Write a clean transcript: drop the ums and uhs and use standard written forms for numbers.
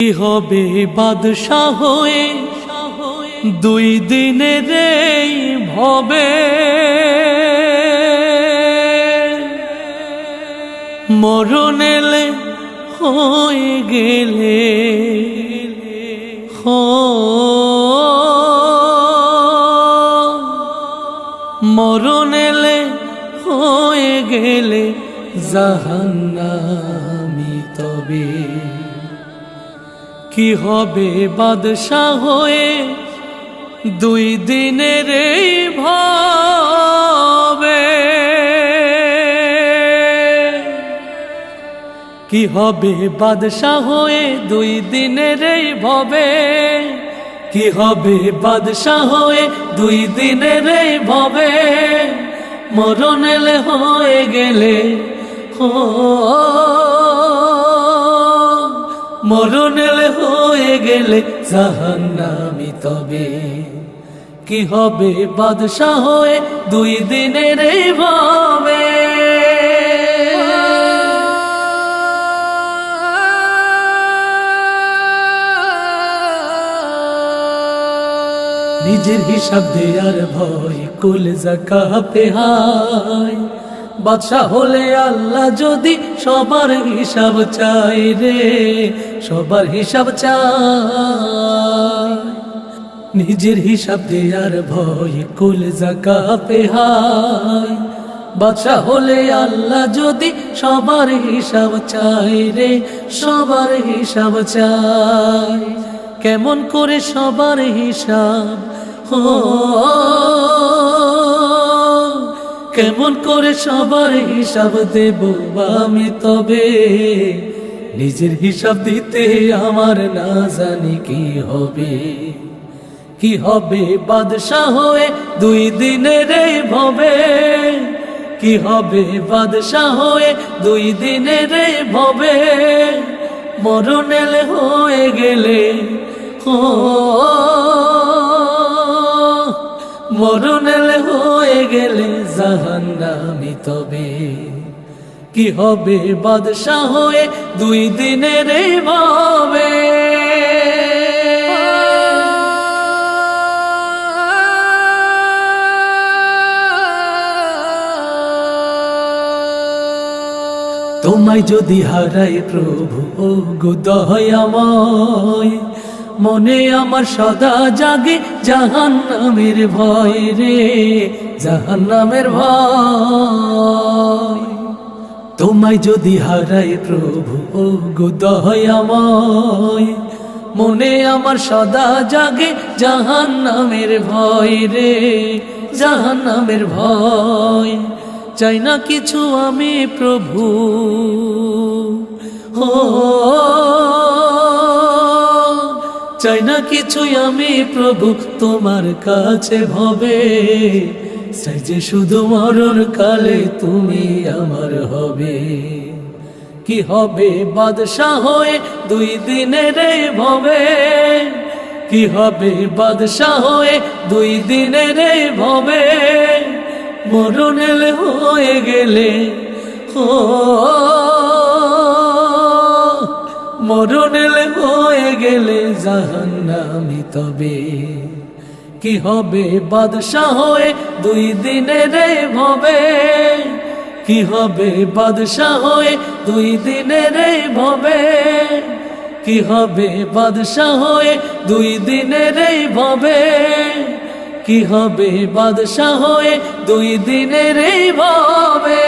কি হবে বাদশাহ হয়ে দুই দিনের এই ভবে, মরণ এলে হয়ে গেলে মরণ এলে হয়ে গেলে জাহান্নামী তবে। কি হবে বাদশাহ হয়ে দুই দিনের এই ভবে, কি হবে বাদশাহ হয়ে দুই দিনের এই ভবে, কি হবে বাদশাহ হয়ে দুই দিনের এই ভবে, মরণ এলে হয়ে গেলে মরণ এলে হয়ে গেলে জাহান্নামী তবে। কি হবে বাদশাহ হয়ে দুই দিনের এই ভবে। নিজের হিসাব দেয়ার ভয় কলিজা কাঁপে হায়, বাদশা হলে আল্লাহ যদি সবার হিসাব চাই রে, সবার হিসাব চাই। নিজের হিসাব দেয়ার ভয় কলিজা কাঁপে হায়, বাদশা হলে আল্লাহ যদি সবার হিসাব চাই রে, সবার হিসাব চাই। কেমন করে সবার হিসাব কেমন করে সবার হিসাব দেব আমি তবে, নিজের হিসাব দিতে আমার না জানি কি হবে। কি হবে বাদশাহ হয়ে দুই দিনের এই ভবে, কি হবে বাদশাহ হয়ে দুই দিনের এই ভবে, মরণ এলে হয়ে গেলে মরণ এলে হয়ে গেলে জাহান্নামী তবে। কি হবে বাদশাহ হয়ে দুই দিনের এই ভবে। তোমায় যদি হারাই প্রভু ও গো দয়াময়, মনে আমার সদা জাগে জাহান্নামের ভয় রে, জাহান্নামের ভয়। তোমায় যদি হারাই প্রভু ও গো দয়াময়, মনে আমার সদা জাগে জাহান্নামের ভয় রে, জাহান্নামের ভয়। চাই না কিছু আমি প্রভু চাই না কিছুই আমি প্রভু তোমার কাছে ভবে, চাই যে শুধু মরণ কালে তুমি আমার হবে। কি হবে বাদশাহ হয়ে দুই দিনের এই ভবে, কি হবে বাদশাহ হয়ে দুই দিনের এই ভবে, মরণ এলে হয়ে গেলে মরণ এলে হয়ে গেলে জাহান্নামী তবে। কি হবে বাদশাহ হয়ে দুই দিনের এই ভবে, কি হবে বাদশাহ হয়ে দুই দিনের এই ভবে, কি হবে বাদশাহ হয়ে দুই দিনের এই ভবে, কি হবে বাদশাহ হয়ে দুই দিনের এই ভবে।